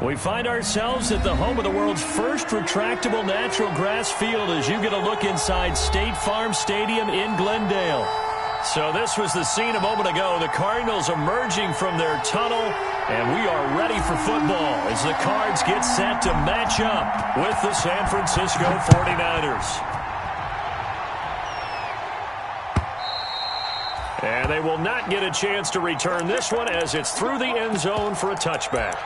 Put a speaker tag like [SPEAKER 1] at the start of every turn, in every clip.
[SPEAKER 1] We find ourselves at the home of the world's first retractable natural grass field as you get a look inside State Farm Stadium in Glendale. So this was the scene a moment ago. The Cardinals emerging from their tunnel, and we are ready for football as the Cards get set to match up with the San Francisco 49ers. And they will not get a chance to return this one as it's through the end zone for a touchback.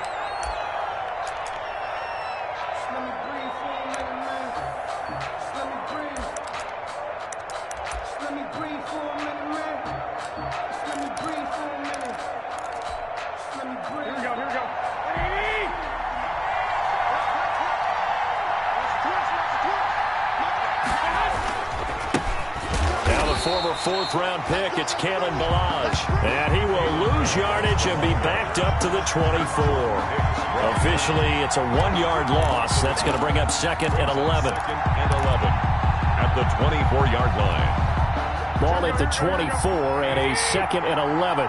[SPEAKER 1] Former fourth-round pick, it's Kalen Balaj. And he will lose yardage and be backed up to the 24. Officially, it's a 1-yard loss. That's going to bring up 2nd and 11.
[SPEAKER 2] 2nd and 11 at the 24-yard line.
[SPEAKER 1] Ball at the 24 and a 2nd and 11.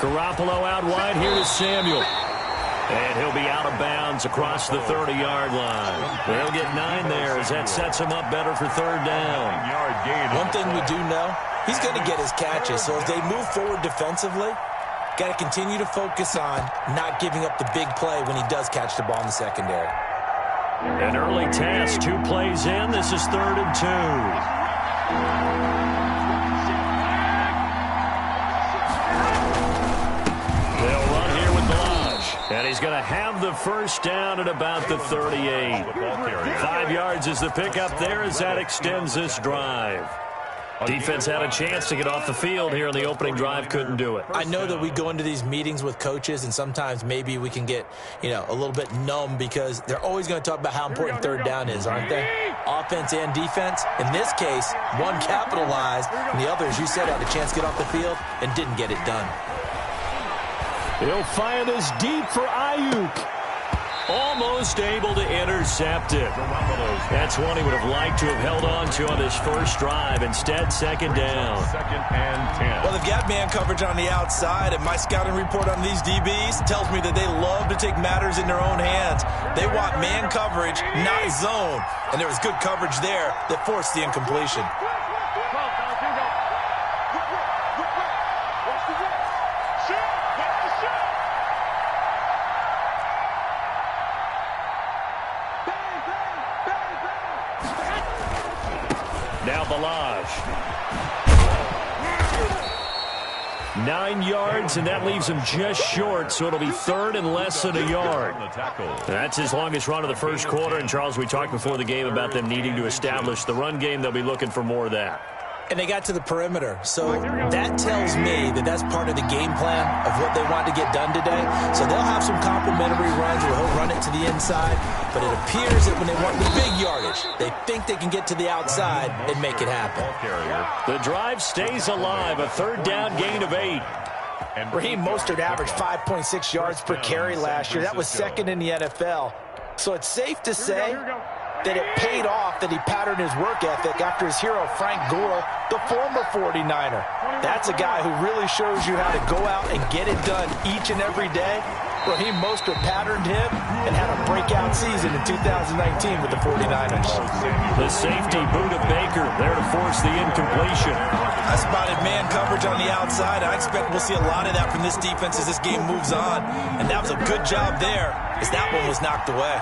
[SPEAKER 1] Garoppolo out wide. Here is Samuel. And he'll be out of bounds across the 30-yard line. They'll get 9 there as that sets him up better for 3rd down.
[SPEAKER 3] One thing we do know, he's going to get his catches. So as they move forward defensively, got to continue to focus on not giving up the big play when he does catch the ball in the secondary.
[SPEAKER 1] An early task, 2 plays in. This is 3rd and 2. And he's going to have the first down at about the 38. 5 yards is the pickup there as that extends this drive. Defense had a chance to get off the field here in the opening drive, couldn't do it.
[SPEAKER 3] I know that we go into these meetings with coaches, and sometimes maybe we can get, a little bit numb because they're always going to talk about how important 3rd down is, aren't they? Offense and defense. In this case, one capitalized, and the other, as you said, had a chance to get off the field and didn't get it done.
[SPEAKER 1] He'll fire this deep for Ayuk. Almost able to intercept it. That's one he would have liked to have held on to on his first drive. Instead, 2nd down.
[SPEAKER 2] 2nd and 10.
[SPEAKER 3] Well, they've got man coverage on the outside, and my scouting report on these DBs tells me that they love to take matters in their own hands. They want man coverage, not zone. And there was good coverage there that forced the incompletion.
[SPEAKER 1] Now Balaj. 9 yards, and that leaves him just short, so it'll be 3rd and less than a yard. That's his longest run of the first quarter, and Charles, we talked before the game about them needing to establish the run game. They'll be looking for more of that.
[SPEAKER 3] And they got to the perimeter. So that tells me that that's part of the game plan of what they want to get done today. So they'll have some complimentary runs where he'll run it to the inside. But it appears that when they want the big yardage, they think they can get to the outside and make it happen.
[SPEAKER 1] The drive stays alive. A 3rd down gain of 8.
[SPEAKER 3] Raheem Mostert averaged 5.6 yards per carry last year. That was 2nd in the NFL. So it's safe to say that it paid off that he patterned his work ethic after his hero Frank Gore, the former 49er. That's a guy who really shows you how to go out and get it done each and every day. Raheem Mostert patterned him and had a breakout season in 2019 with the 49ers.
[SPEAKER 1] The safety boot of Baker there to force the incompletion.
[SPEAKER 3] I spotted man coverage on the outside. I expect we'll see a lot of that from this defense as this game moves on. And that was a good job there as that one was knocked away.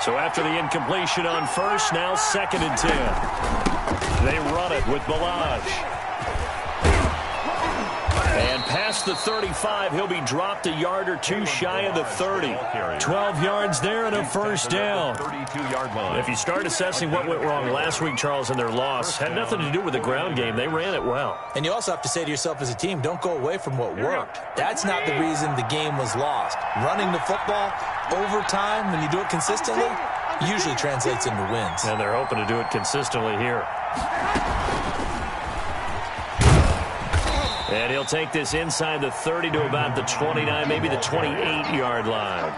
[SPEAKER 1] So after the incompletion on first, now 2nd and 10. They run it with Balaj. And past the 35, he'll be dropped a yard or 2 shy of the 30. 12 yards there and a first down. If you start assessing what went wrong last week, Charles, in their loss, had nothing to do with the ground game. They ran it well.
[SPEAKER 3] And you also have to say to yourself as a team, don't go away from what worked. That's not the reason the game was lost. Running the football over time, when you do it consistently, usually translates into wins.
[SPEAKER 1] And they're hoping to do it consistently here. And he'll take this inside the 30 to about the 29, maybe the 28-yard line.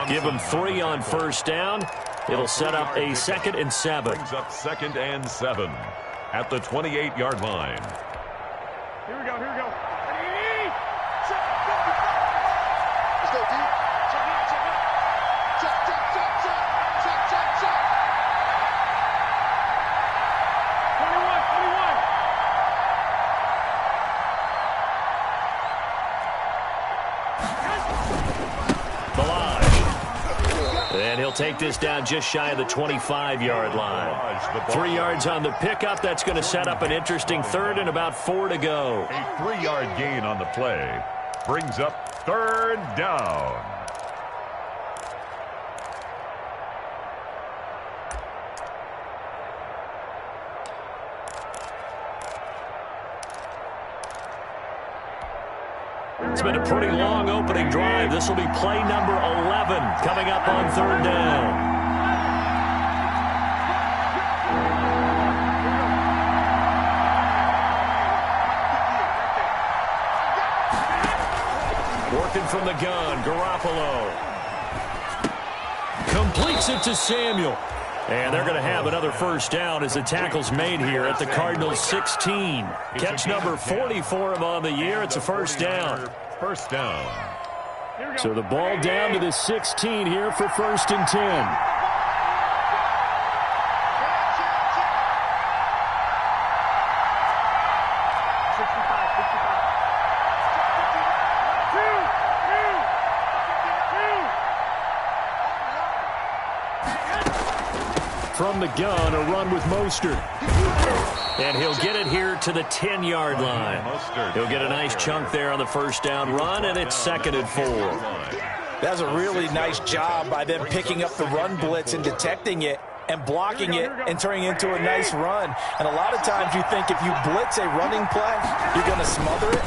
[SPEAKER 1] Give him 3 on first down. It'll set up a 2nd and 7.
[SPEAKER 2] Brings up 2nd and 7 at the 28-yard line.
[SPEAKER 4] Here we go, here we go.
[SPEAKER 1] And he'll take this down just shy of the 25-yard line. 3 yards on the pickup. That's going to set up an interesting third and about 4 to go.
[SPEAKER 2] A 3-yard gain on the play brings up third down.
[SPEAKER 1] It's been a pretty long opening drive. This will be play number 11 coming up on third down. Working from the gun, Garoppolo. Completes it to Samuel. And they're going to have another first down as the tackle's made here at the Cardinals 16. Catch number 40 for him on the year. It's a first down.
[SPEAKER 2] First down.
[SPEAKER 1] So the ball down to the 16 here for 1st and 10. From the gun, a run with Mostert. And he'll get it here to the 10-yard line. He'll get a nice chunk there on the first down run, and it's 2nd and 4.
[SPEAKER 3] That's a really nice job by them picking up the run blitz and detecting it and blocking it and turning it into a nice run. And a lot of times you think if you blitz a running play, you're going to smother it.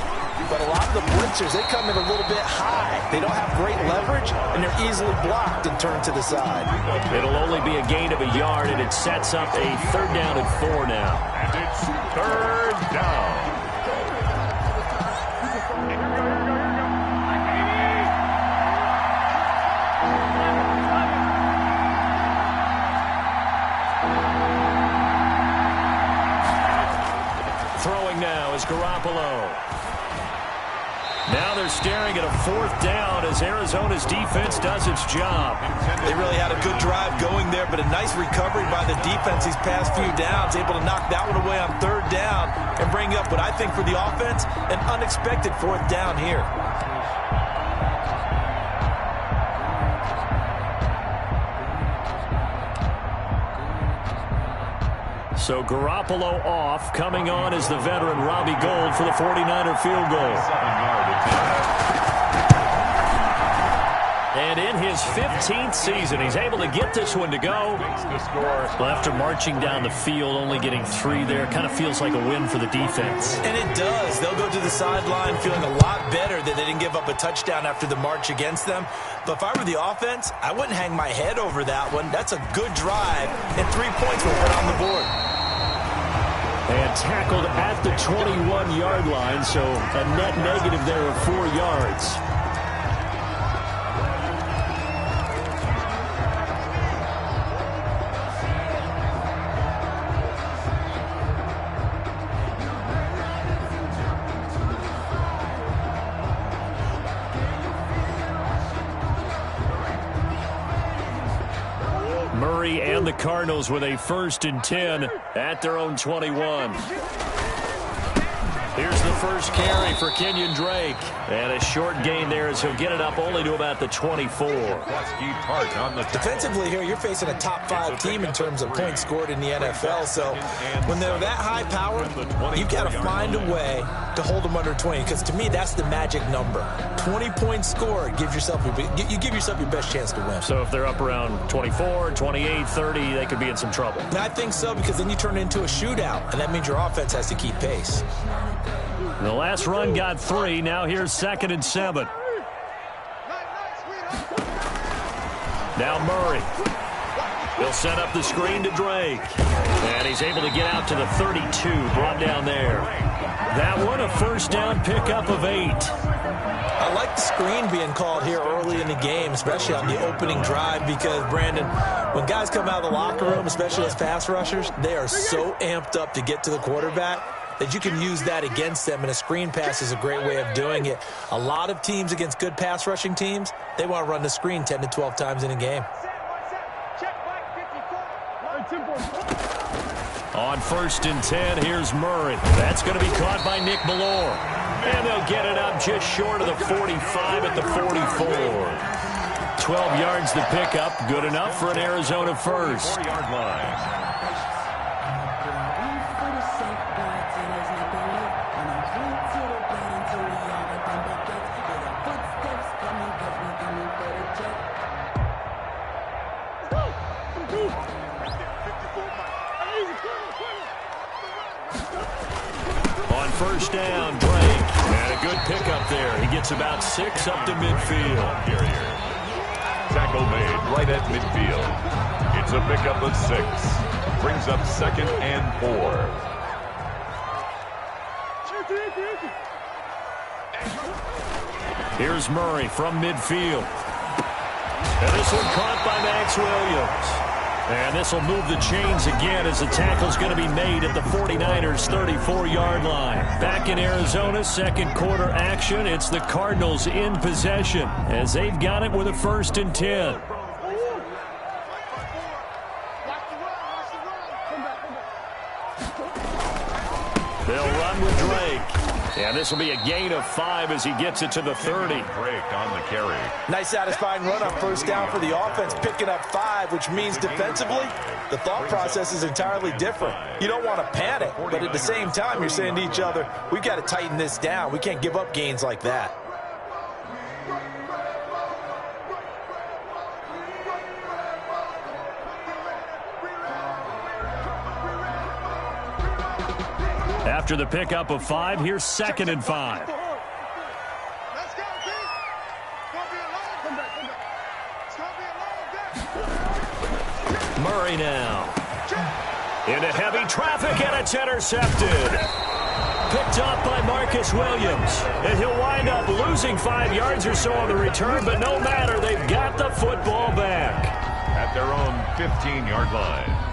[SPEAKER 3] But a lot of the blitzers, they come in a little bit high. They don't have great leverage, and they're easily blocked and turned to the side.
[SPEAKER 1] It'll only be a gain of a yard, and it sets up a 3rd down and 4 now.
[SPEAKER 2] And it's 3rd down.
[SPEAKER 1] Throwing now is Garoppolo. Now they're staring at a 4th down as Arizona's defense does its job.
[SPEAKER 3] They really had a good drive going there, but a nice recovery by the defense these past few downs, able to knock that one away on 3rd down and bring up what I think for the offense, an unexpected 4th down here.
[SPEAKER 1] So Garoppolo off. Coming on is the veteran Robbie Gould for the 49er field goal. And in his 15th season, he's able to get this one to go. Well, after marching down the field, only getting 3 there, kind of feels like a win for the defense.
[SPEAKER 3] And it does. They'll go to the sideline feeling a lot better that they didn't give up a touchdown after the march against them. But if I were the offense, I wouldn't hang my head over that one. That's a good drive, and 3 points were put on the board.
[SPEAKER 1] And tackled at the 21-yard line, so a net negative there of 4 yards. Murray and the Cardinals with a 1st and 10 at their own 21. Here's the first carry for Kenyon Drake. And a short gain there as he'll get it up only to about the 24.
[SPEAKER 3] Defensively here, you're facing a top 5 team in terms of points scored in the NFL. So when they're that high power, you've got to find a way to hold them under 20. Because to me, that's the magic number. 20 points scored, you give yourself your best chance to win.
[SPEAKER 1] So if they're up around 24, 28, 30, they could be in some trouble.
[SPEAKER 3] And I think so, because then you turn it into a shootout, and that means your offense has to keep pace.
[SPEAKER 1] The last run got 3. Now here's 2nd and 7. Now Murray. He'll set up the screen to Drake. And he's able to get out to the 32, brought down there. That one a first down pickup of 8.
[SPEAKER 3] I like the screen being called here early in the game, especially on the opening drive, because, Brandon, when guys come out of the locker room, especially as pass rushers, they are so amped up to get to the quarterback. that you can use that against them, and a screen pass is a great way of doing it. A lot of teams against good pass rushing teams, they want to run the screen 10 to 12 times in a game.
[SPEAKER 1] On 1st and 10, here's Murray. That's going to be caught by Nick Ballore. And they'll get it up just short of the 45 at the 44. 12 yards to pick up. Good enough for an Arizona first.
[SPEAKER 2] 4-yard line.
[SPEAKER 1] First down, Drake. And a good pickup there. He gets about 6 up to midfield.
[SPEAKER 2] Tackle made right at midfield. It's a pickup of 6. Brings up 2nd and 4.
[SPEAKER 1] Here's Murray from midfield. And this one caught by Max Williams. And this will move the chains again as the tackle's going to be made at the 49ers' 34-yard line. Back in Arizona, second quarter action. It's the Cardinals in possession as they've got it with a 1st and 10. They'll run with Drake. And this will be a gain of 5 as he gets it to the 30.
[SPEAKER 2] Drake on the carry.
[SPEAKER 3] Nice satisfying run on first down for the offense, picking up 5, which means defensively, the thought process is entirely different. You don't want to panic, but at the same time, you're saying to each other, we've got to tighten this down. We can't give up gains like that.
[SPEAKER 1] After the pickup of 5, here's 2nd and 5. Murray now. Into heavy traffic, and it's intercepted. Picked up by Marcus Williams. And he'll wind up losing 5 yards or so on the return, but no matter, they've got the football back.
[SPEAKER 2] At their own 15-yard line.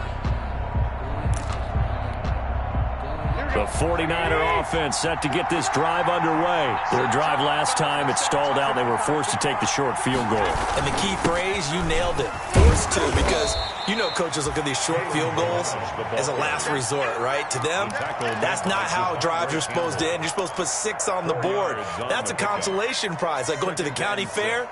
[SPEAKER 1] The 49er offense set to get this drive underway. Their drive last time, it stalled out. They were forced to take the short field goal.
[SPEAKER 3] And the key phrase, you nailed it. Forced to, because you know coaches look at these short field goals as a last resort, right? To them, that's not how drives are supposed to end. You're supposed to put 6 on the board. That's a consolation prize. Like going to the county fair,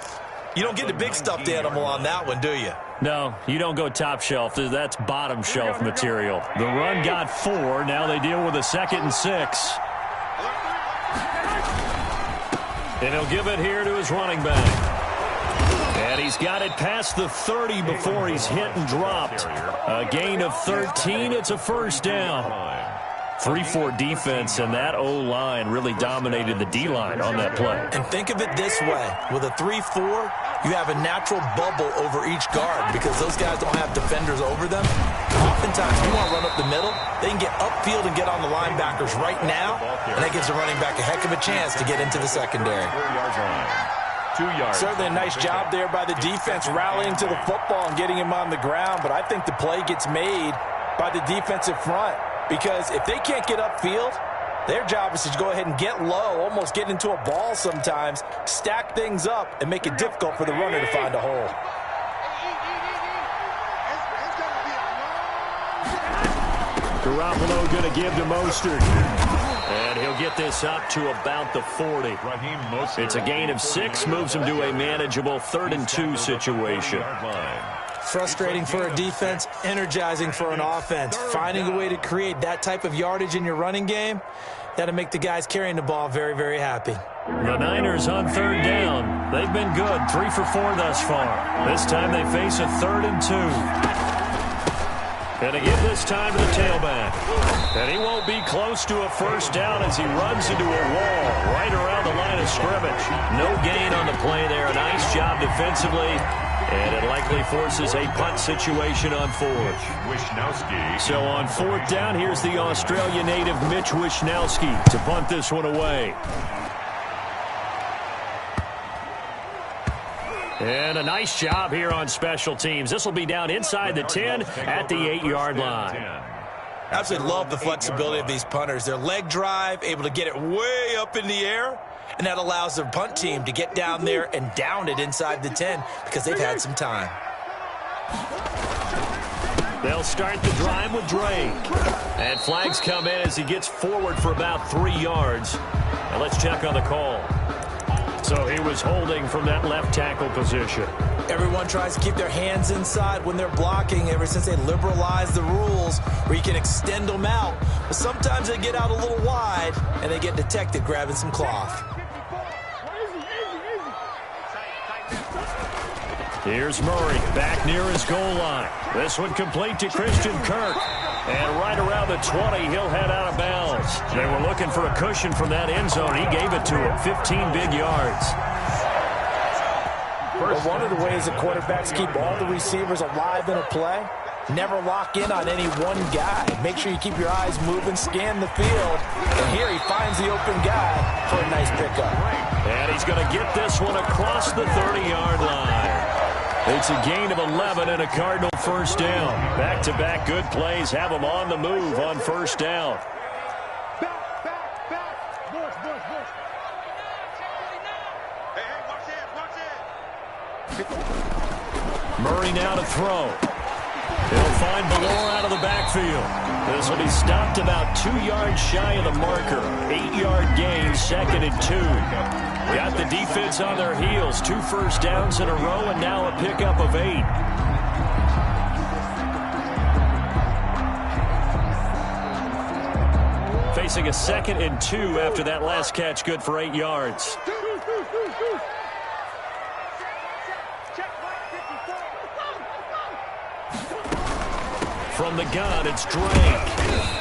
[SPEAKER 3] you don't get the big stuffed animal on that one, do you?
[SPEAKER 1] No, you don't go top shelf. That's bottom shelf material. The run got 4. Now they deal with a 2nd and 6. And he'll give it here to his running back. And he's got it past the 30 before he's hit and dropped. A gain of 13. It's a first down. 3-4 defense, and that O-line really dominated the D-line on that play.
[SPEAKER 3] And think of it this way. With a 3-4, you have a natural bubble over each guard because those guys don't have defenders over them. Oftentimes, you want to run up the middle. They can get upfield and get on the linebackers right now, and that gives the running back a heck of a chance to get into the secondary.
[SPEAKER 2] 4-yard line. 2 yards.
[SPEAKER 3] Certainly a nice job there by the defense rallying to the football and getting him on the ground, but I think the play gets made by the defensive front. Because if they can't get upfield, their job is to go ahead and get low, almost get into a ball sometimes, stack things up, and make it difficult for the runner to find a hole.
[SPEAKER 1] Garoppolo going to give to Mostert. And he'll get this up to about the 40. It's a gain of 6, moves him to a manageable 3rd and 2 situation.
[SPEAKER 3] Frustrating for a defense, energizing for an offense. Finding a way to create that type of yardage in your running game, that'll make the guys carrying the ball very, very happy.
[SPEAKER 1] The Niners on 3rd down. They've been good, 3 for 4 thus far. This time they face a 3rd and 2. And to give this time to the tailback. And he won't be close to a first down as he runs into a wall right around the line of scrimmage. No gain on the play there. A nice job defensively. And it likely forces a punt situation on 4th. So on 4th down, here's the Australia native Mitch Wishnowsky to punt this one away. And a nice job here on special teams. This will be down inside the 10 at the 8-yard line.
[SPEAKER 3] Absolutely love the flexibility of these punters. Their leg drive, able to get it way up in the air, and that allows their punt team to get down there and down it inside the 10 because they've had some time.
[SPEAKER 1] They'll start the drive with Drake. And flags come in as he gets forward for about 3 yards. Now let's check on the call. So he was holding from that left tackle position.
[SPEAKER 3] Everyone tries to keep their hands inside when they're blocking ever since they liberalized the rules where you can extend them out. But sometimes they get out a little wide and they get detected grabbing some cloth.
[SPEAKER 1] Here's Murray back near his goal line. This one complete to Christian Kirk. And right around the 20, he'll head out of bounds. They were looking for a cushion from that end zone. He gave it to him, 15 big yards.
[SPEAKER 3] Well, one of the ways that quarterbacks keep all the receivers alive in a play, never lock in on any one guy. Make sure you keep your eyes moving, scan the field. And here he finds the open guy for a nice pickup.
[SPEAKER 1] And he's going to get this one across the 30-yard line. It's a gain of 11 and a Cardinal first down. Back-to-back good plays have them on the move on first down. Murray now to throw. He'll find Ballore out of the backfield. This will be stopped about 2 yards shy of the marker. 8-yard gain, 2nd and 2. Got the defense on their heels. 2 first downs in a row and now a pickup of 8. Facing a 2nd and 2 after that last catch, good for 8 yards. From the gun, it's Drake.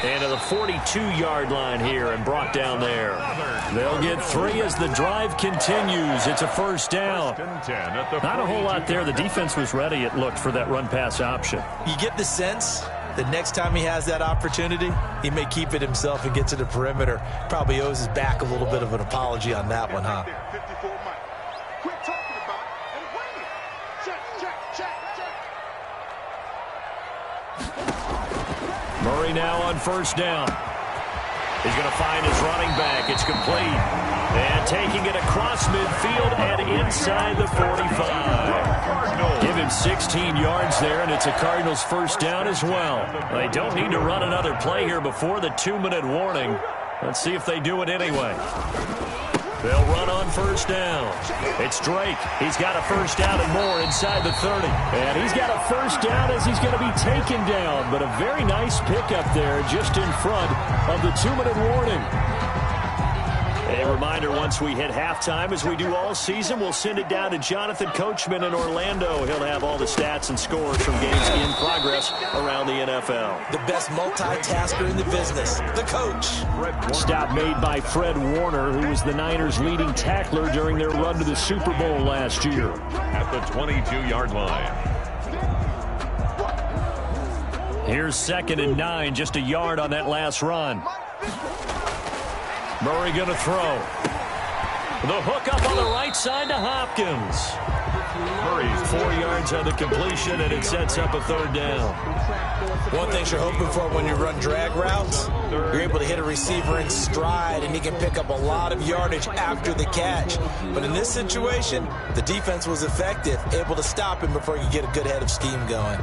[SPEAKER 1] And to the 42-yard line here and brought down there. They'll get 3 as the drive continues. It's a first down. Not a whole lot there. The defense was ready, it looked, for that run-pass option.
[SPEAKER 3] You get the sense that next time he has that opportunity, he may keep it himself and get to the perimeter. Probably owes his back a little bit of an apology on that one, huh?
[SPEAKER 1] Murray now on first down. He's going to find his running back. It's complete. And taking it across midfield and inside the 45. Give him 16 yards there, and it's a Cardinals first down as well. They don't need to run another play here before the 2-minute warning. Let's see if they do it anyway. They'll run on first down. It's Drake. He's got a first down and more inside the 30. And he's got a first down as he's going to be taken down. But a very nice pickup there just in front of the 2-minute warning. A reminder, once we hit halftime, as we do all season, we'll send it down to Jonathan Coachman in Orlando. He'll have all the stats and scores from games in progress around the NFL.
[SPEAKER 3] The best multitasker in the business, the coach.
[SPEAKER 1] Stop made by Fred Warner, who was the Niners' leading tackler during their run to the Super Bowl last year.
[SPEAKER 2] At the 22-yard line.
[SPEAKER 1] Here's 2nd and 9, just a yard on that last run. Murray going to throw. The hook up on the right side to Hopkins. Murray's 4 yards on the completion, and it sets up a 3rd down.
[SPEAKER 3] One thing you're hoping for when you run drag routes, you're able to hit a receiver in stride, and he can pick up a lot of yardage after the catch. But in this situation, the defense was effective, able to stop him before you get a good head of steam going.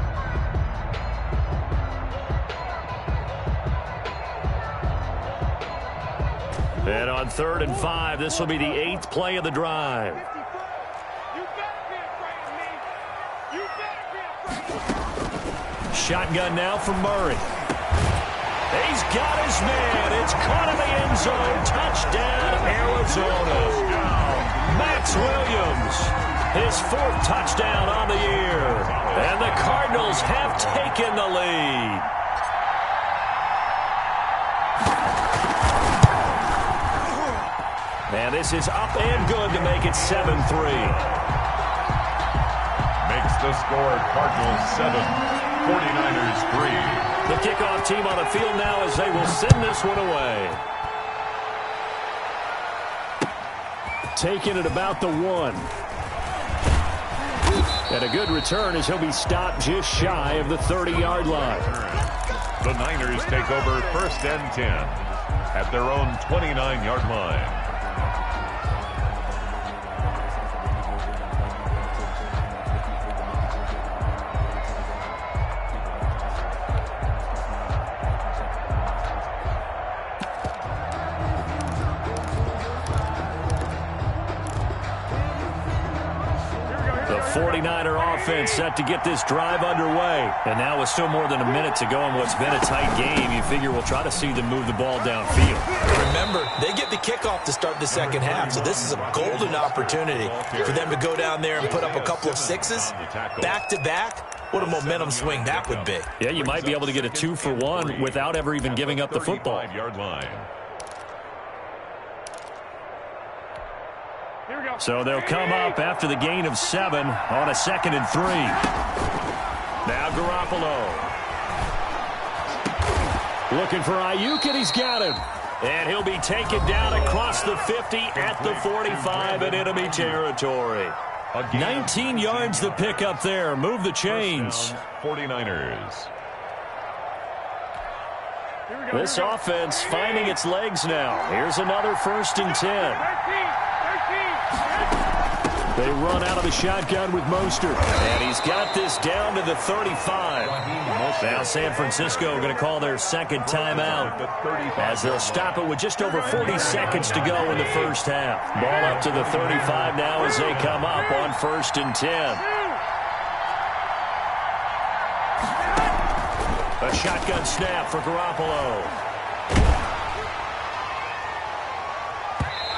[SPEAKER 1] And on 3rd and 5, this will be the 8th play of the drive. Shotgun now from Murray. He's got his man. It's caught in the end zone. Touchdown, Arizona. Max Williams, his 4th touchdown on the year. And the Cardinals have taken the lead. And this is up and good to make it 7-3.
[SPEAKER 2] Makes the score Cardinals 7, 49ers 3.
[SPEAKER 1] The kickoff team on the field now as they will send this one away. Taking it about the 1. And a good return as he'll be stopped just shy of the 30-yard line.
[SPEAKER 2] The Niners take over 1st and 10 at their own 29-yard line.
[SPEAKER 1] The 49er offense set to get this drive underway. And now with still more than a minute to go in what's been a tight game, you figure we'll try to see them move the ball downfield.
[SPEAKER 3] Remember, they get the kickoff to start the second half, so this is a golden opportunity for them to go down there and put up a couple of sixes back-to-back. What a momentum swing that would be.
[SPEAKER 1] Yeah, you might be able to get a 2-for-1 without ever even giving up the football. So they'll come up after the gain of 7 on a 2nd and 3. Now Garoppolo. Looking for Ayuk, and he's got him. And he'll be taken down across the 50 at the 45 in enemy territory. 19 yards the pick up there. Move the chains.
[SPEAKER 2] 49ers.
[SPEAKER 1] This offense finding its legs now. Here's another 1st and 10. They run out of the shotgun with Mostert. And he's got this down to the 35. Now San Francisco going to call their second timeout as they'll stop it with just over 40 seconds to go in the first half. Ball up to the 35 now as they come up on 1st and 10. A shotgun snap for Garoppolo.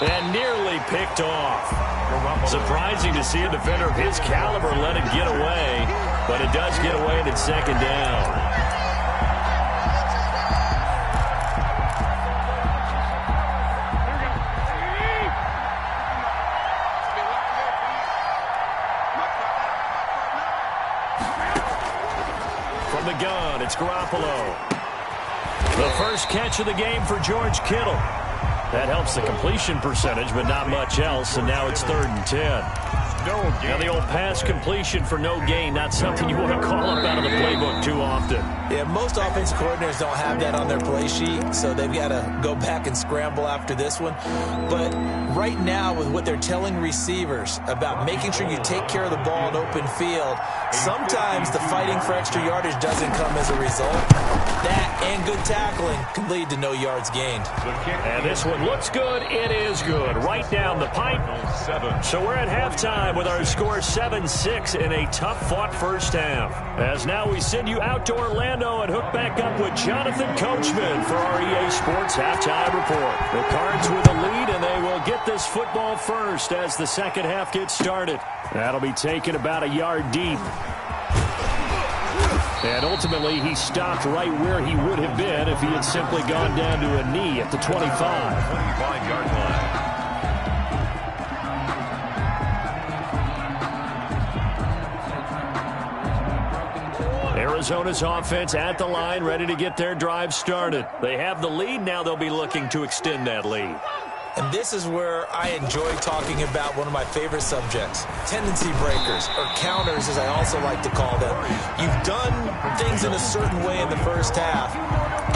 [SPEAKER 1] And nearly picked off. Surprising to see a defender of his caliber let it get away, but it does get away and it's 2nd down. From the gun, it's Garoppolo. The first catch of the game for George Kittle. That helps the completion percentage, but not much else, and now it's 3rd and 10. Now the old pass completion for no gain, not something you want to call up out of the playbook too often.
[SPEAKER 3] Yeah, most offensive coordinators don't have that on their play sheet, so they've got to go back and scramble after this one. But right now, with what they're telling receivers about making sure you take care of the ball in open field, sometimes the fighting for extra yardage doesn't come as a result. That and good tackling can lead to no yards gained.
[SPEAKER 1] And this one looks good. It is good. Right down the pipe. So we're at halftime with our score 7-6 in a tough-fought first half. As now we send you out to Orlando and hook back up with Jonathan Coachman for our EA Sports Halftime Report. The Cards with the lead, and they will get this football first as the second half gets started. That'll be taken about a yard deep. And ultimately, he stopped right where he would have been if he had simply gone down to a knee at the 25.
[SPEAKER 2] 25-yard line.
[SPEAKER 1] Arizona's offense at the line, ready to get their drive started. They have the lead. Now they'll be looking to extend that lead.
[SPEAKER 3] And this is where I enjoy talking about one of my favorite subjects, tendency breakers, or counters as I also like to call them. You've done things in a certain way in the first half,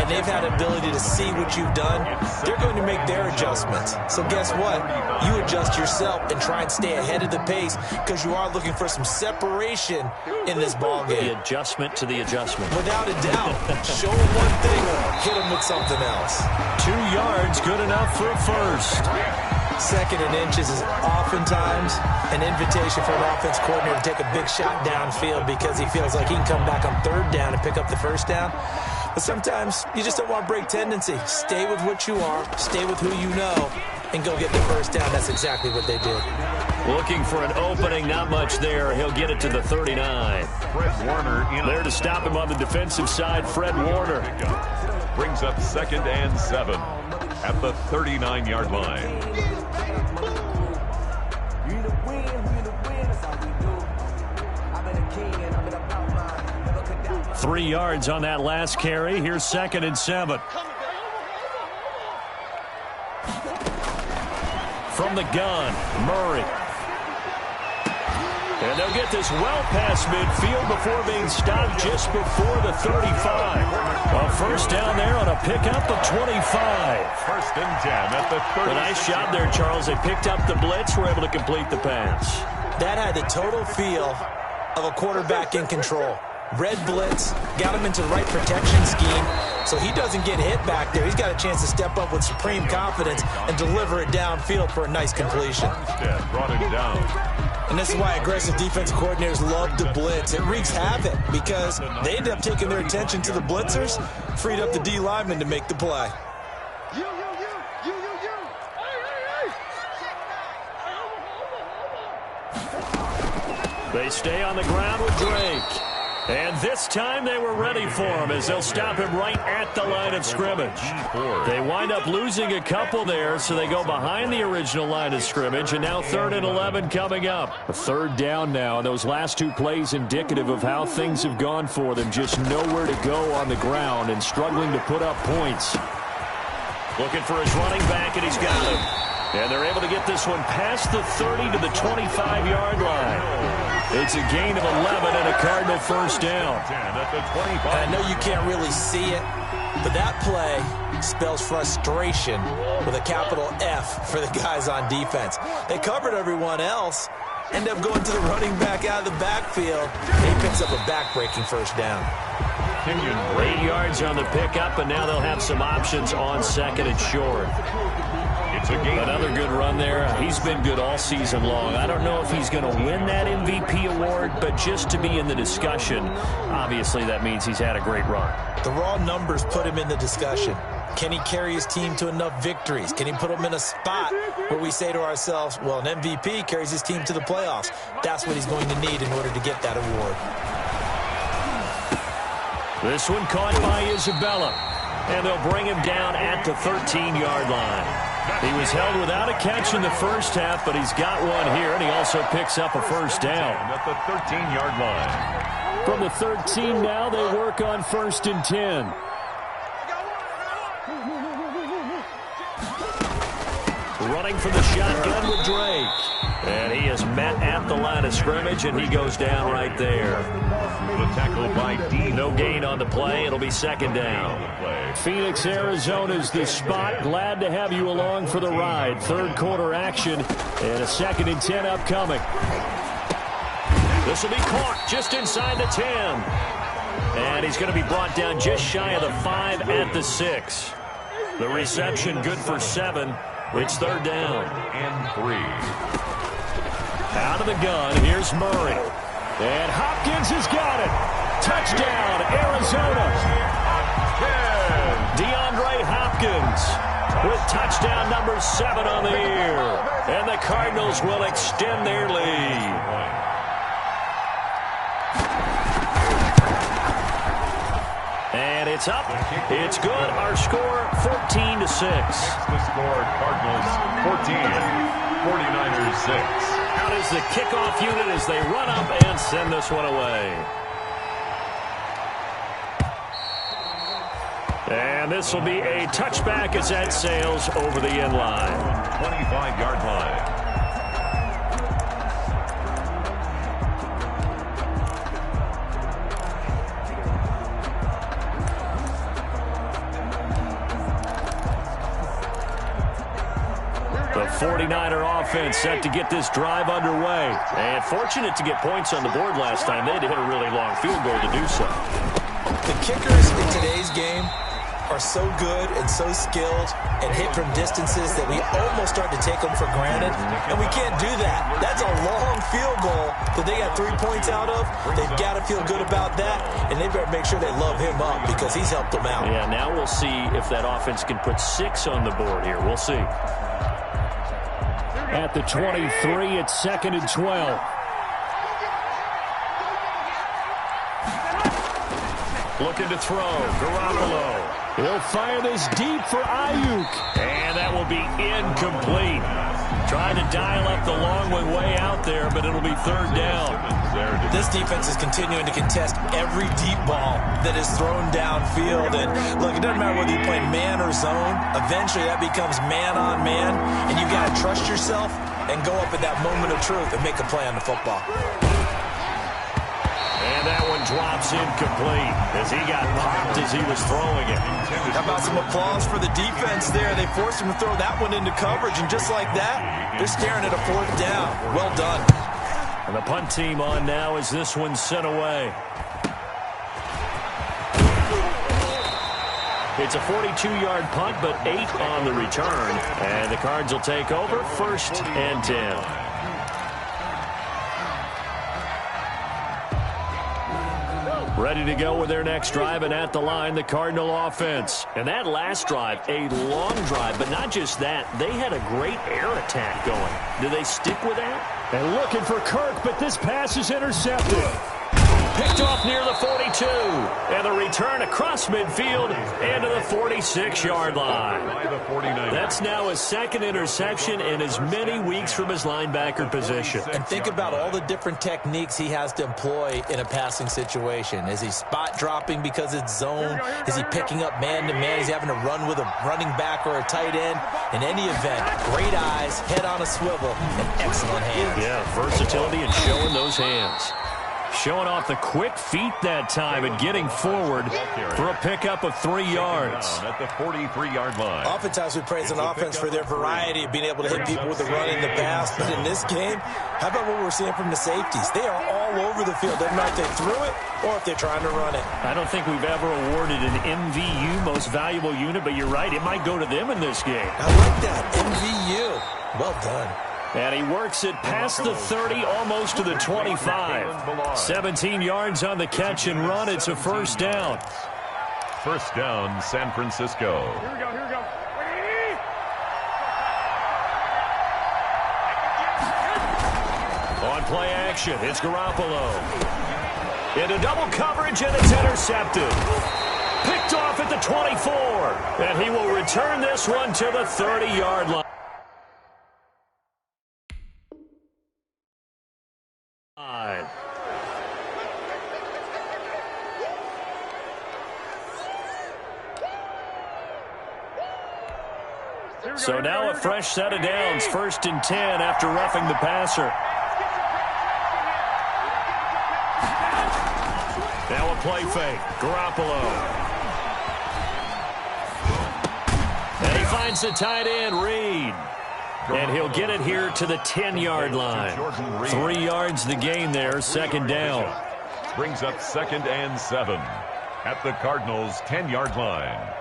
[SPEAKER 3] and they've had ability to see what you've done. They're going to make their adjustments. So guess what? You adjust yourself and try and stay ahead of the pace because you are looking for some separation in this ballgame.
[SPEAKER 1] The adjustment to the adjustment.
[SPEAKER 3] Without a doubt. Show them one thing, hit them with something else.
[SPEAKER 1] 2 yards, good enough for a first.
[SPEAKER 3] 2nd and inches is oftentimes an invitation for an offense coordinator to take a big shot downfield because he feels like he can come back on 3rd down and pick up the first down. But sometimes you just don't want to break tendency. Stay with what you are, stay with who you know, and go get the first down. That's exactly what they did.
[SPEAKER 1] Looking for an opening, not much there. He'll get it to the 39.
[SPEAKER 2] Fred Warner
[SPEAKER 1] there to stop him on the defensive side, Fred Warner.
[SPEAKER 2] Brings up 2nd and 7 at the 39-yard line.
[SPEAKER 1] 3 yards on that last carry. Here's 2nd and 7. From the gun, Murray. And they'll get this well past midfield before being stopped just before the 35. A first down there on a pickup of 25.
[SPEAKER 2] First and 10 at the 30.
[SPEAKER 1] A nice job there, Charles. They picked up the blitz, were able to complete the pass.
[SPEAKER 3] That had the total feel of a quarterback in control. Red blitz, got him into the right protection scheme, so he doesn't get hit back there. He's got a chance to step up with supreme confidence and deliver it downfield for a nice completion.
[SPEAKER 2] Brought him down.
[SPEAKER 3] And this is why aggressive defensive coordinators love to blitz. It wreaks havoc because they end up taking their attention to the blitzers, freed up the D lineman to make the play.
[SPEAKER 1] They stay on the ground with Drake. And this time they were ready for him as they'll stop him right at the line of scrimmage. They wind up losing a couple there, so they go behind the original line of scrimmage, and now 3rd and 11 coming up. A third down now, and those last two plays indicative of how things have gone for them. Just nowhere to go on the ground and struggling to put up points. Looking for his running back, and he's got him. And they're able to get this one past the 30 to the 25-yard line. It's a gain of 11 and a Cardinal first down.
[SPEAKER 3] And I know you can't really see it, but that play spells frustration with a capital F for the guys on defense. They covered everyone else, end up going to the running back out of the backfield. He picks up a back-breaking first down.
[SPEAKER 1] 8 yards on the pickup, and now they'll have some options on second and short. Another good run there. He's been good all season long. I don't know if he's going to win that MVP award, but just to be in the discussion, obviously that means he's had a great run.
[SPEAKER 3] The raw numbers put him in the discussion. Can he carry his team to enough victories? Can he put them in a spot where we say to ourselves, well, an MVP carries his team to the playoffs. That's what he's going to need in order to get that award.
[SPEAKER 1] This one caught by Isabella, and they'll bring him down at the 13-yard line. He was held without a catch in the first half, but he's got one here, and he also picks up a first down.
[SPEAKER 2] At the 13-yard line.
[SPEAKER 1] From the 13 now, they work on 1st and 10. Running from the shotgun with Drake. And he is met at the line of scrimmage, and he goes down right there.
[SPEAKER 2] The tackle by D.
[SPEAKER 1] No gain on the play. It'll be 2nd down. Phoenix, Arizona's the spot. Glad to have you along for the ride. Third quarter action and a 2nd and 10 upcoming. This will be caught just inside the 10. And he's going to be brought down just shy of the 5 at the 6. The reception good for 7. It's 3rd down.
[SPEAKER 2] And 3.
[SPEAKER 1] Out of the gun, here's Murray. And Hopkins has got it. Touchdown, Arizona. DeAndre Hopkins with touchdown number 7 on the year. And the Cardinals will extend their lead. And it's up. It's good. Our score, 14-6.
[SPEAKER 2] The score, Cardinals 14, 49ers 6.
[SPEAKER 1] Out is the kickoff unit as they run up and send this one away. And this will be a touchback as that sails over the end line.
[SPEAKER 2] 25-yard line.
[SPEAKER 1] The 49er offense set to get this drive underway. And fortunate to get points on the board last time. They had to hit a really long field goal to do so.
[SPEAKER 3] The kickers in today's game are so good and so skilled and hit from distances that we almost start to take them for granted. And we can't do that. That's a long field goal that they got 3 points out of. They've got to feel good about that, and they better make sure they love him up because he's helped them out.
[SPEAKER 1] Yeah, now we'll see if that offense can put 6 on the board here. We'll see. At the 23, it's 2nd and 12. Looking to throw. Garoppolo. He'll fire this deep for Ayuk. And that will be incomplete. Trying to dial up the long one way out there, but it'll be 3rd down.
[SPEAKER 3] This defense is continuing to contest every deep ball that is thrown downfield. And look, it doesn't matter whether you play man or zone. Eventually that becomes man on man, and you got to trust yourself and go up at that moment of truth and make a play on the football.
[SPEAKER 1] And that one drops incomplete as he got popped as he was throwing it.
[SPEAKER 3] How about some applause for the defense there? They forced him to throw that one into coverage, and just like that, they're staring at a 4th down. Well done.
[SPEAKER 1] And the punt team on now as this one's sent away. It's a 42-yard punt, but 8 on the return. And the Cards will take over 1st and 10. Ready to go with their next drive, and at the line, the Cardinal offense. And that last drive, a long drive, but not just that. They had a great air attack going. Do they stick with that?
[SPEAKER 4] And looking for Kirk, but this pass is intercepted.
[SPEAKER 1] Picked off near the 42. And the return across midfield into the 46-yard line. That's now his 2nd interception in as many weeks from his linebacker position.
[SPEAKER 3] And think about all the different techniques he has to employ in a passing situation. Is he spot dropping because it's zone? Is he picking up man-to-man? Is he having to run with a running back or a tight end? In any event, great eyes, head on a swivel, and excellent hands.
[SPEAKER 1] Yeah, versatility and showing those hands. Showing off the quick feet that time and getting forward for a pickup of 3 yards.
[SPEAKER 2] At the 43-yard line.
[SPEAKER 3] Oftentimes we praise an offense for their variety of being able to hit people with the run in the pass. But in this game, how about what we're seeing from the safeties? They are all over the field. Doesn't matter if they threw it or if they're trying to run it.
[SPEAKER 1] I don't think we've ever awarded an MVU, most valuable unit, but you're right, it might go to them in this game.
[SPEAKER 3] I like that, MVU. Well done.
[SPEAKER 1] And he works it past the 30, almost to the 25. 17 yards on the catch and run. It's a 1st down.
[SPEAKER 2] 1st down, San Francisco.
[SPEAKER 4] Here we go.
[SPEAKER 1] On play action, it's Garoppolo. Into double coverage, and it's intercepted. Picked off at the 24. And he will return this one to the 30-yard line. So now a fresh set of downs, 1st and 10 after roughing the passer. Now a play fake, Garoppolo. And he finds the tight end, Reed. And he'll get it here to the 10-yard line. 3 yards the gain there, 2nd down.
[SPEAKER 2] Brings up 2nd and 7 at the Cardinals' 10-yard line.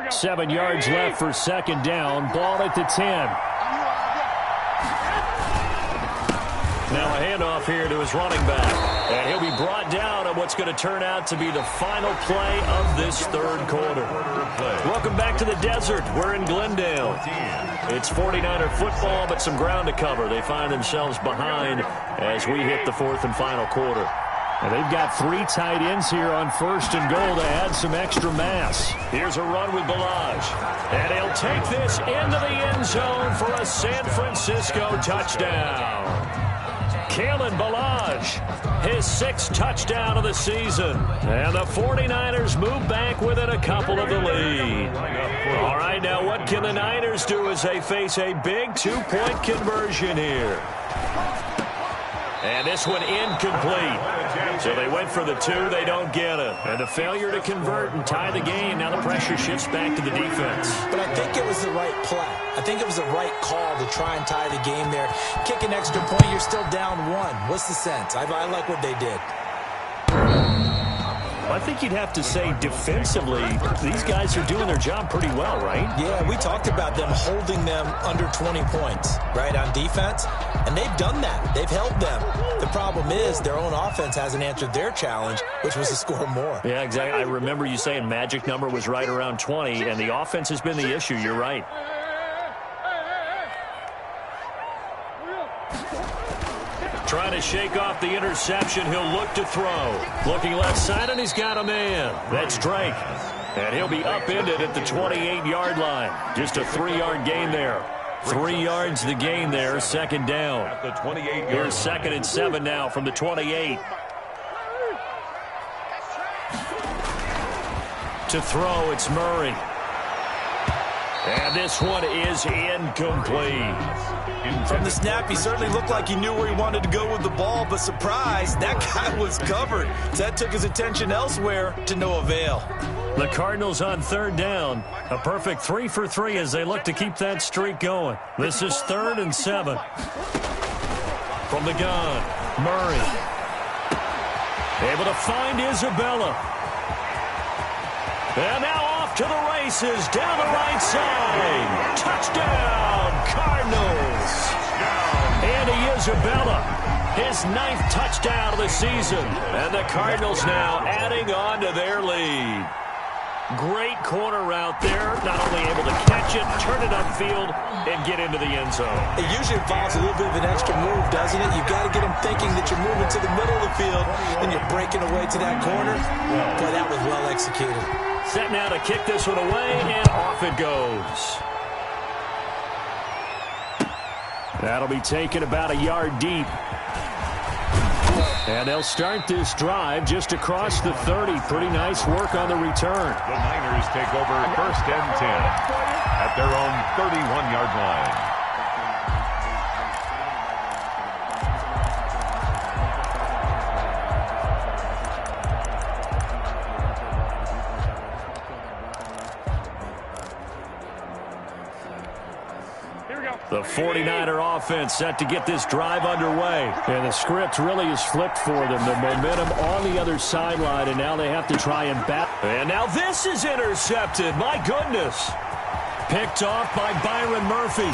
[SPEAKER 1] 7 yards left for 2nd down. Ball at the 10. Now a handoff here to his running back. And he'll be brought down on what's going to turn out to be the final play of this 3rd quarter. Welcome back to the desert. We're in Glendale. It's 49er football, but some ground to cover. They find themselves behind as we hit the 4th and final quarter. And they've got 3 tight ends here on 1st and goal to add some extra mass. Here's a run with Balaj. And he'll take this into the end zone for a San Francisco touchdown. Kalen Balaj, his 6th touchdown of the season. And the 49ers move back within a couple of the lead. All right, now what can the Niners do as they face a big 2-point conversion here? And this one incomplete. So they went for the 2, they don't get it. And a failure to convert and tie the game. Now the pressure shifts back to the defense.
[SPEAKER 3] But I think it was the right play. I think it was the right call to try and tie the game there. Kick an extra point, you're still down 1. What's the sense? I like what they did.
[SPEAKER 1] I think you'd have to say defensively, these guys are doing their job pretty well, right?
[SPEAKER 3] Yeah, we talked about them holding them under 20 points, right, on defense. And they've done that. They've held them. The problem is their own offense hasn't answered their challenge, which was to score more.
[SPEAKER 1] Yeah, exactly. I remember you saying magic number was right around 20, and the offense has been the issue. You're right. Trying to shake off the interception. He'll look to throw. Looking left side, and he's got a man. That's Drake. And he'll be upended at the 28-yard line. Just a 3-yard gain there. 3 yards the gain there, 2nd down.
[SPEAKER 2] At the 28-yard
[SPEAKER 1] Here's 2nd and 7 now from the 28. To throw, it's Murray. And this one is incomplete.
[SPEAKER 3] From the snap, he certainly looked like he knew where he wanted to go with the ball, but surprise, that guy was covered. So that took his attention elsewhere to no avail.
[SPEAKER 1] The Cardinals on third down. A perfect 3 for 3 as they look to keep that streak going. This is 3rd and 7. From the gun, Murray. Able to find Isabella. And now off to the races down the right side. Touchdown, Cardinals. Andy Isabella, his 9th touchdown of the season. And the Cardinals now adding on to their lead. Great corner route there. Not only able to catch it, turn it upfield, and get into the end zone.
[SPEAKER 3] It usually involves a little bit of an extra move, doesn't it? You've got to get them thinking that you're moving to the middle of the field and you're breaking away to that corner. Boy, that was well executed.
[SPEAKER 1] Set now to kick this one away, and off it goes. That'll be taken about a yard deep. And they'll start this drive just across the 30. Pretty nice work on the return.
[SPEAKER 2] The Niners take over 1st and 10 at their own 31-yard line.
[SPEAKER 1] The 49er offense set to get this drive underway. And the script really is flipped for them. The momentum on the other sideline, and now they have to try and bat. And now this is intercepted. My goodness. Picked off by Byron Murphy.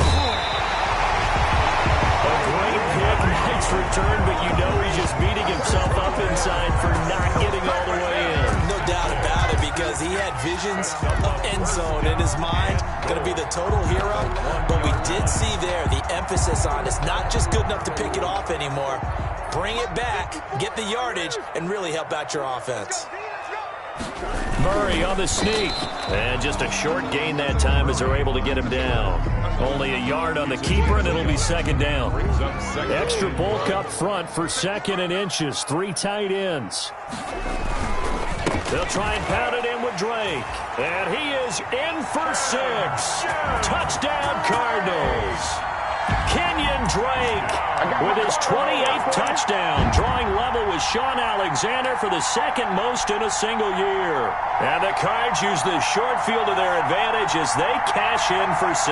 [SPEAKER 1] A great pick, nice return, but you know he's just beating himself up inside for not getting all the way in.
[SPEAKER 3] No doubt about it, because he had visions of end zone in his mind. Going to be the total hero, but we did see there the emphasis on it's not just good enough to pick it off anymore. Bring it back, get the yardage, and really help out your offense.
[SPEAKER 1] Murray on the sneak. And just a short gain that time as they're able to get him down. Only a yard on the keeper, and it'll be 2nd down. Extra bulk up front for 2nd and inches. 3 tight ends. They'll try and pound it in with Drake. And he is in for 6. Touchdown, Cardinals. Kenyon Drake with his 28th touchdown, drawing level with Sean Alexander for the 2nd most in a single year. And the Cards use the short field to their advantage as they cash in for 6.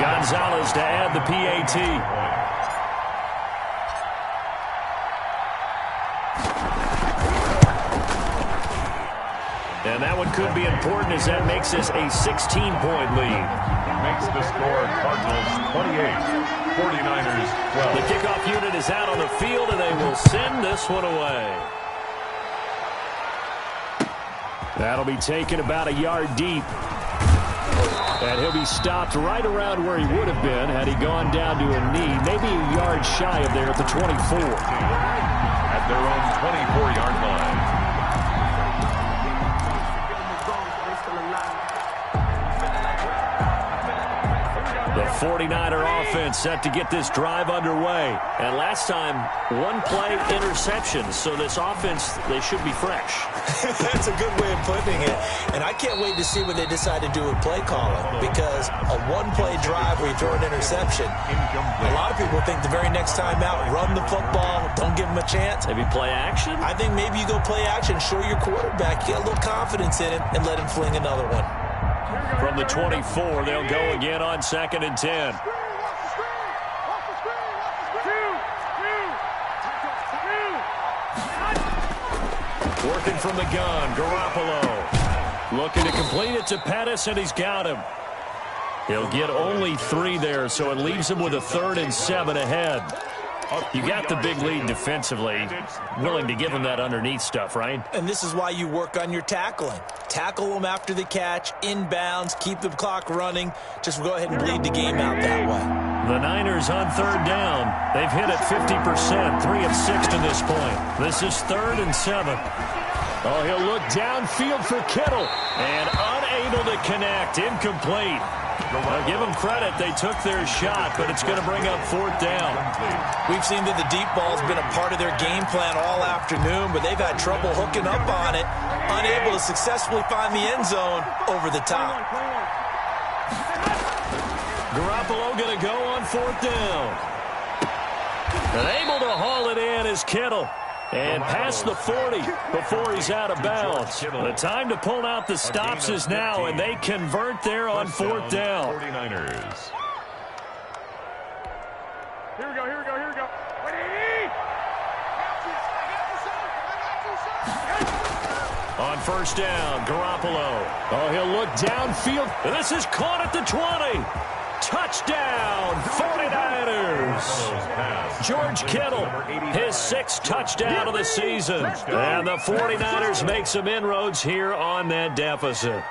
[SPEAKER 1] Gonzalez to add the PAT. And that one could be important as that makes this a 16-point lead.
[SPEAKER 2] Makes the score Cardinals 28, 49ers 12.
[SPEAKER 1] The kickoff unit is out on the field, and they will send this one away. That'll be taken about a yard deep. And he'll be stopped right around where he would have been had he gone down to a knee, maybe a yard shy of there at the 24.
[SPEAKER 2] At their own 24-yard line.
[SPEAKER 1] The 49er offense set to get this drive underway. And last time, 1-play interception. So this offense, they should be fresh.
[SPEAKER 3] That's a good way of putting it. And I can't wait to see what they decide to do with play calling. Because a 1-play drive where you throw an interception, a lot of people think the very next time out, run the football, don't give them a chance.
[SPEAKER 1] Maybe play action?
[SPEAKER 3] I think maybe you go play action, show your quarterback, get a little confidence in him, and let him fling another one.
[SPEAKER 1] From the 24, they'll go again on 2nd and 10. Working from the gun, Garoppolo. Looking to complete it to Pettis, and he's got him. He'll get only 3 there, so it leaves him with a 3rd and 7 ahead. You got the big lead defensively. Willing to give him that underneath stuff, right?
[SPEAKER 3] And this is why you work on your tackling. Tackle them after the catch, inbounds, keep the clock running. Just go ahead and bleed the game out that way.
[SPEAKER 1] The Niners on 3rd down. They've hit it 50%, 3 of 6 to this point. This is 3rd and 7. Oh, he'll look downfield for Kittle. And unable to connect, incomplete. Well, give them credit. They took their shot, but it's going to bring up 4th down.
[SPEAKER 3] We've seen that the deep ball's been a part of their game plan all afternoon, but they've had trouble hooking up on it, unable to successfully find the end zone over the top.
[SPEAKER 1] Garoppolo going to go on 4th down. And able to haul it in is Kittle. And past the 40 before he's out of bounds. The time to pull out the stops is now, and they convert there on 4th down.
[SPEAKER 2] 49ers.
[SPEAKER 4] Here we go, here we go, here we go.
[SPEAKER 1] On 1st down, Garoppolo. Oh, he'll look downfield. And this is caught at the 20. Touchdown, 49ers. George Kittle, his 6th touchdown of the season. And the 49ers make some inroads here on that deficit.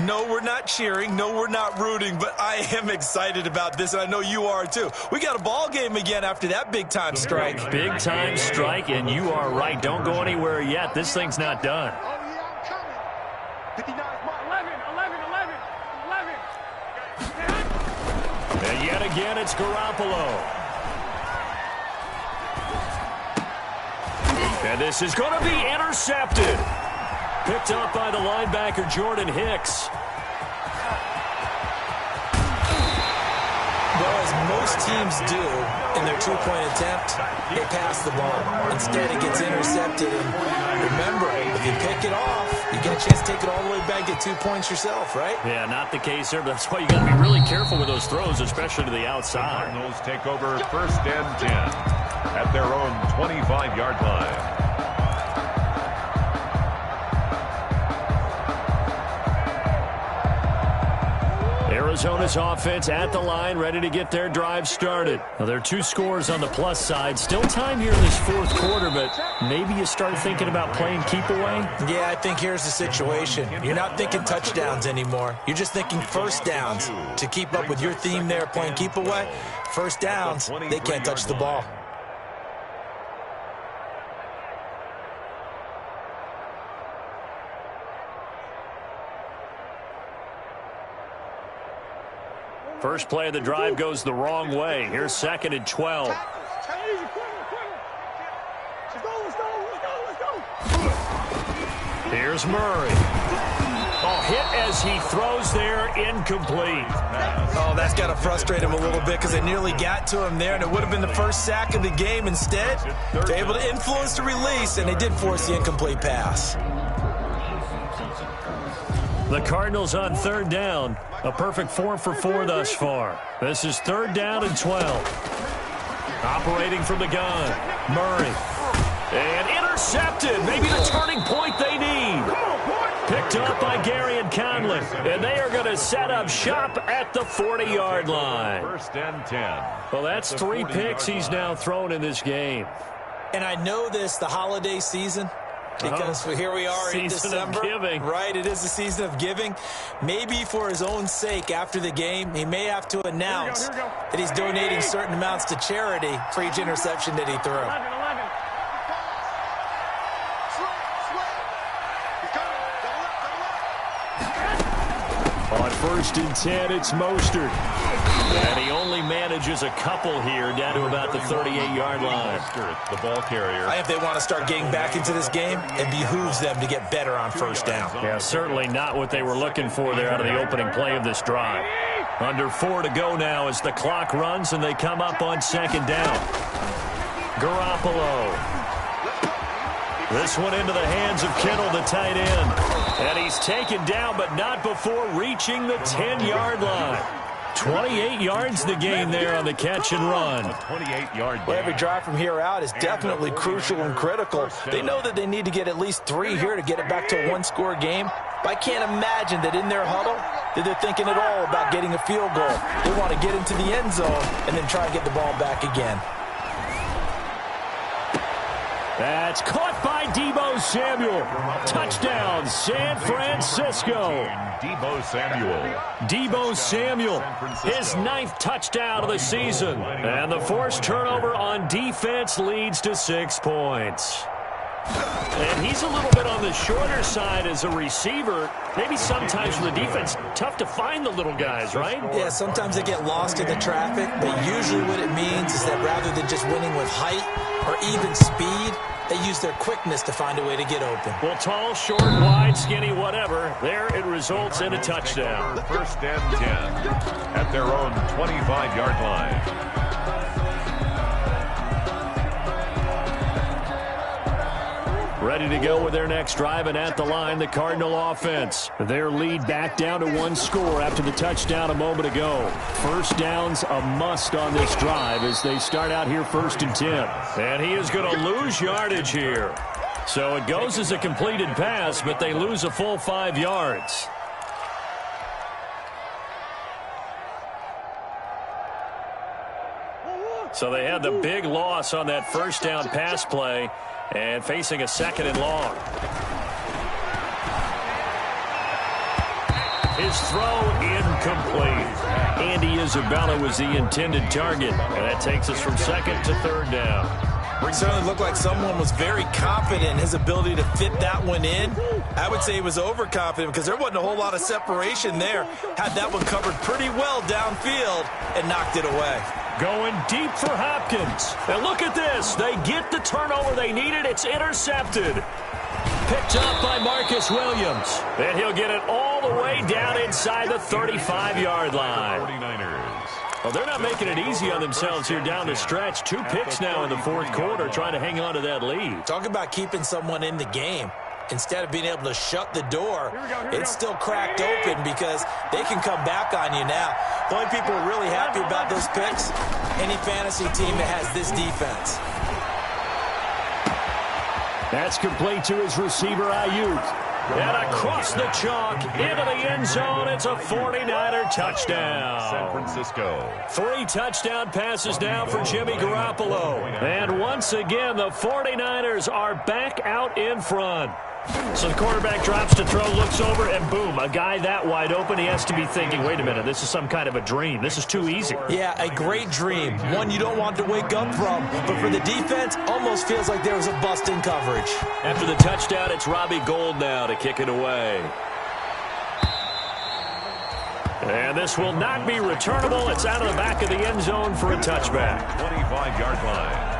[SPEAKER 3] No, we're not cheering. No, we're not rooting. But I am excited about this, and I know you are too. We got a ball game again after that big-time strike.
[SPEAKER 1] Big-time strike, and you are right. Don't go anywhere yet. This thing's not done. And yet again, it's Garoppolo. And this is going to be intercepted. Picked up by the linebacker, Jordan Hicks.
[SPEAKER 3] Well, as most teams do in their two-point attempt, they pass the ball. Instead, it gets intercepted. And remember, if you pick it off, you get a chance to take it all the way back, get 2 points yourself, right?
[SPEAKER 1] Yeah, not the case here, but that's why you got to be really careful with those throws, especially to the outside.
[SPEAKER 2] The Cardinals take over 1st and 10 at their own 25-yard line.
[SPEAKER 1] Arizona's offense at the line, ready to get their drive started. Now, there are 2 scores on the plus side. Still time here in this 4th quarter, but maybe you start thinking about playing keep away?
[SPEAKER 3] Yeah, I think here's the situation. You're not thinking touchdowns anymore. You're just thinking 1st downs. To keep up with your theme there, playing keep away, 1st downs, they can't touch the ball.
[SPEAKER 1] First play of the drive goes the wrong way. Here's 2nd and 12. Here's Murray. Oh, hit as he throws there, incomplete.
[SPEAKER 3] Oh, that's got to frustrate him a little bit because they nearly got to him there, and it would have been the 1st sack of the game. Instead, they're able to influence the release, and they did force the incomplete pass.
[SPEAKER 1] The Cardinals on 3rd down. A perfect 4 for 4 thus far. This is 3rd down and 12. Operating from the gun, Murray. And intercepted. Maybe the turning point they need. Picked up by Gary and Conley. And they are going to set up shop at the 40-yard line.
[SPEAKER 2] 1st and 10.
[SPEAKER 1] Well, that's 3 picks he's now thrown in this game.
[SPEAKER 3] And I know this, the holiday season, because here we are in December.
[SPEAKER 1] Season of giving.
[SPEAKER 3] Right, it is the season of giving. Maybe for his own sake after the game, he may have to announce that he's donating certain amounts to charity for each interception that he threw.
[SPEAKER 4] 11.
[SPEAKER 1] On 1st and 10, it's Mostert. And he only manages a couple here down to about the 38-yard line.
[SPEAKER 2] The ball carrier.
[SPEAKER 3] If they want to start getting back into this game, it behooves them to get better on 1st down.
[SPEAKER 1] Yeah, certainly not what they were looking for there out of the opening play of this drive. Under 4 to go now as the clock runs and they come up on 2nd down. Garoppolo. This one into the hands of Kittle, the tight end. And he's taken down, but not before reaching the 10-yard line. 28 yards the game there on the catch and run.
[SPEAKER 2] 28-yard
[SPEAKER 3] Well, every drive from here out is definitely crucial and critical. They know that they need to get at least 3 here to get it back to a 1-score game. But I can't imagine that in their huddle that they're thinking at all about getting a field goal. They want to get into the end zone and then try and get the ball back again.
[SPEAKER 1] That's caught by Deebo Samuel. Touchdown, San Francisco. Deebo Samuel, his 9th touchdown of the season. And the forced turnover on defense leads to 6 points. And he's a little bit on the shorter side as a receiver. Maybe sometimes for the defense, tough to find the little guys, right?
[SPEAKER 3] Yeah, sometimes they get lost in the traffic, but usually what it means is that rather than just winning with height or even speed, They use their quickness to find a way to get open.
[SPEAKER 1] Well, tall, short, wide, skinny, whatever. There it results in a touchdown.
[SPEAKER 2] First and 10 at their own 25-yard line.
[SPEAKER 1] Ready to go with their next drive, and at the line, the Cardinal offense. Their lead back down to one score after the touchdown a moment ago. First down's a must on this drive as they start out here 1st and 10. And he is going to lose yardage here. So it goes as a completed pass, but they lose a full 5 yards. So they had the big loss on that first down pass play. And facing a 2nd and long. His throw incomplete. Andy Isabella was the intended target. And that takes us from 2nd to 3rd down.
[SPEAKER 3] It certainly looked like someone was very confident in his ability to fit that one in. I would say he was overconfident because there wasn't a whole lot of separation there. Had that one covered pretty well downfield and knocked it away.
[SPEAKER 1] Going deep for Hopkins. And look at this. They get the turnover they needed. It's intercepted. Picked up by Marcus Williams. And he'll get it all the way down inside the 35-yard line.
[SPEAKER 2] 49ers.
[SPEAKER 1] Well, they're not making it easy on themselves here down the stretch. 2 picks now in the 4th quarter trying to hang on to that lead.
[SPEAKER 3] Talk about keeping someone in the game. Instead of being able to shut the door, it's still cracked open because they can come back on you now. The only people who are really happy about those picks, any fantasy team that has this defense.
[SPEAKER 1] That's complete to his receiver, Ayuk. And across the chalk, into the end zone, it's a 49er touchdown.
[SPEAKER 2] San Francisco.
[SPEAKER 1] 3 touchdown passes now for Jimmy Garoppolo. And once again, the 49ers are back out in front. So the quarterback drops to throw, looks over, and boom, a guy that wide open, he has to be thinking, wait a minute, this is some kind of a dream. This is too easy.
[SPEAKER 3] Yeah, a great dream. One you don't want to wake up from. But for the defense, almost feels like there was a bust in coverage.
[SPEAKER 1] After the touchdown, it's Robbie Gould now to kick it away. And this will not be returnable. It's out of the back of the end zone for a touchback.
[SPEAKER 2] 25-yard line.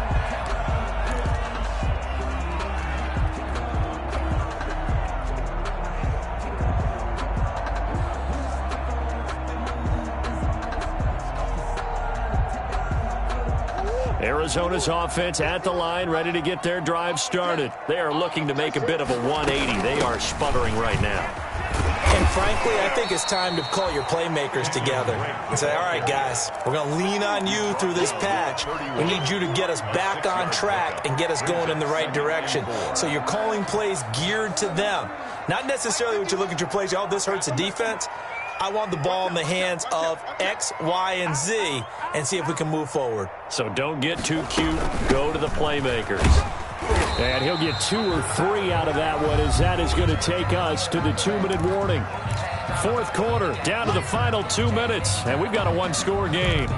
[SPEAKER 1] Arizona's offense at the line, ready to get their drive started. They are looking to make a bit of a 180. They are sputtering right now.
[SPEAKER 3] And frankly, I think it's time to call your playmakers together and say, all right, guys, we're going to lean on you through this patch. We need you to get us back on track and get us going in the right direction. So you're calling plays geared to them. Not necessarily what you look at your plays, oh, this hurts the defense. I want the ball in the hands of X, Y, and Z and see if we can move forward.
[SPEAKER 1] So don't get too cute. Go to the playmakers. And he'll get 2 or 3 out of that one as that is going to take us to the 2-minute warning. 4th quarter, down to the final 2 minutes, and we've got a 1-score game.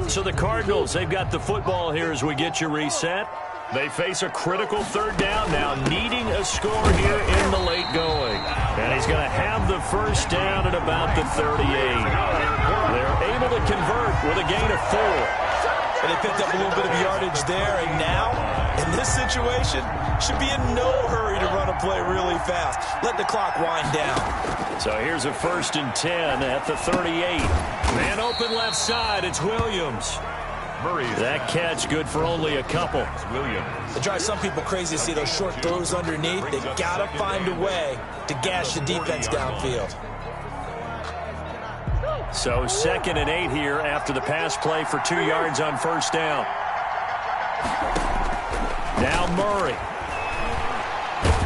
[SPEAKER 1] So the Cardinals, they've got the football here as we get you reset. They face a critical 3rd down now, needing a score here in the late going. And he's going to have the first down at about the 38. They're able to convert with a gain of 4.
[SPEAKER 3] And they picked up a little bit of yardage there, and now, in this situation, should be in no hurry to run a play really fast. Let the clock wind down.
[SPEAKER 1] So here's a 1st and 10 at the 38. Man open left side, it's Williams. That catch good for only a couple.
[SPEAKER 3] It drives some people crazy to see those short throws underneath. They've got to find a way to gash the defense downfield.
[SPEAKER 1] So 2nd and 8 here after the pass play for 2 yards on 1st down. Now Murray.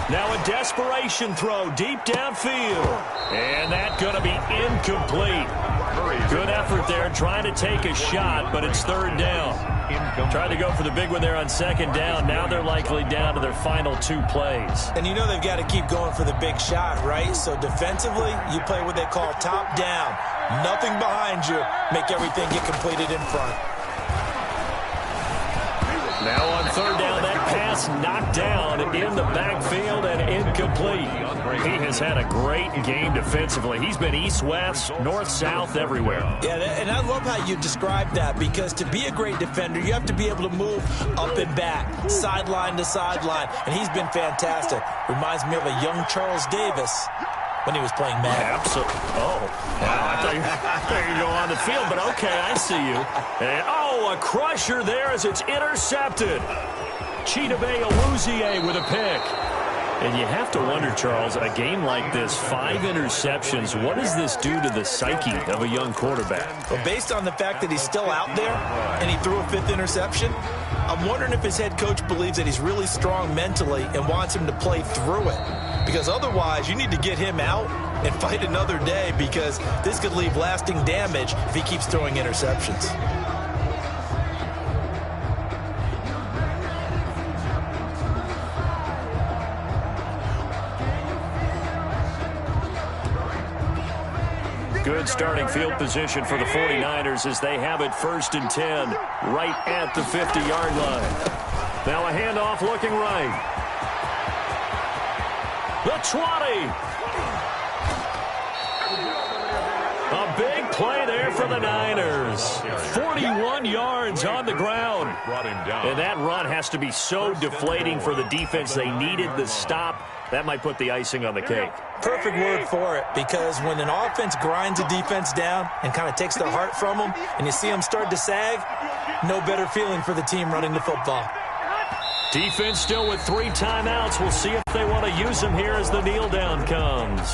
[SPEAKER 1] Now a desperation throw deep downfield. And that's going to be incomplete. Good effort there trying to take a shot, but it's 3rd down. Tried to go for the big one there on 2nd down. Now they're likely down to their final 2 plays.
[SPEAKER 3] And you know they've got to keep going for the big shot, right? So defensively, you play what they call top down. Nothing behind you. Make everything get completed in front.
[SPEAKER 1] Now on 3rd down, that pass It's knocked down in the backfield and incomplete. He has had a great game defensively. He's been east-west, north-south, everywhere.
[SPEAKER 3] Yeah, and I love how you described that, because to be a great defender, you have to be able to move up and back, sideline to sideline, and he's been fantastic. Reminds me of a young Charles Davis when he was playing Madden.
[SPEAKER 1] Absolutely. Oh, wow. I thought you were going on the field, but okay, I see you. And, a crusher there as it's intercepted. Chidobe Awuzie with a pick. And you have to wonder, Charles, a game like this, 5 interceptions, what does this do to the psyche of a young quarterback?
[SPEAKER 3] Well, based on the fact that he's still out there and he threw a 5th interception, I'm wondering if his head coach believes that he's really strong mentally and wants him to play through it. Because otherwise, you need to get him out and fight another day, because this could leave lasting damage if he keeps throwing interceptions.
[SPEAKER 1] Good starting field position for the 49ers as they have it 1st and 10 right at the 50-yard line. Now a handoff looking right. The 20. A big play there for the Niners. 41 yards on the ground. And that run has to be so deflating for the defense. They needed the stop. That might put the icing on the cake.
[SPEAKER 3] Perfect word for it, because when an offense grinds a defense down and kind of takes their heart from them, and you see them start to sag, no better feeling for the team running the football.
[SPEAKER 1] Defense still with 3 timeouts. We'll see if they want to use them here as the kneel down comes.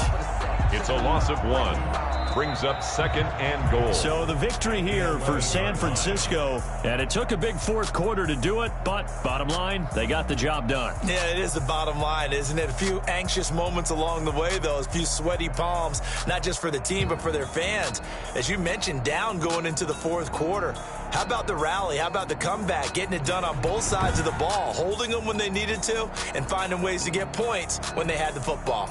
[SPEAKER 2] It's a loss of 1. Brings up 2nd and goal.
[SPEAKER 1] So the victory here for San Francisco, and it took a big 4th quarter to do it, but bottom line, they got the job done.
[SPEAKER 3] Yeah, it is the bottom line, isn't it? A few anxious moments along the way, though, a few sweaty palms, not just for the team, but for their fans. As you mentioned, down going into the 4th quarter. How about the rally? How about the comeback? Getting it done on both sides of the ball, holding them when they needed to, and finding ways to get points when they had the football.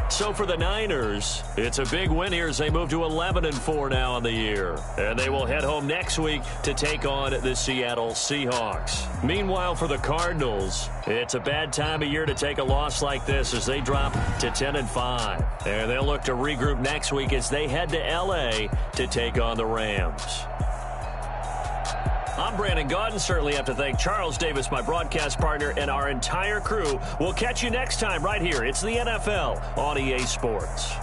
[SPEAKER 1] So for the Niners, it's a big win here as they move to 11-4 now on the year. And they will head home next week to take on the Seattle Seahawks. Meanwhile, for the Cardinals, it's a bad time of year to take a loss like this as they drop to 10-5. And they'll look to regroup next week as they head to L.A. to take on the Rams. I'm Brandon Gaudin. Certainly have to thank Charles Davis, my broadcast partner, and our entire crew. We'll catch you next time right here. It's the NFL on EA Sports.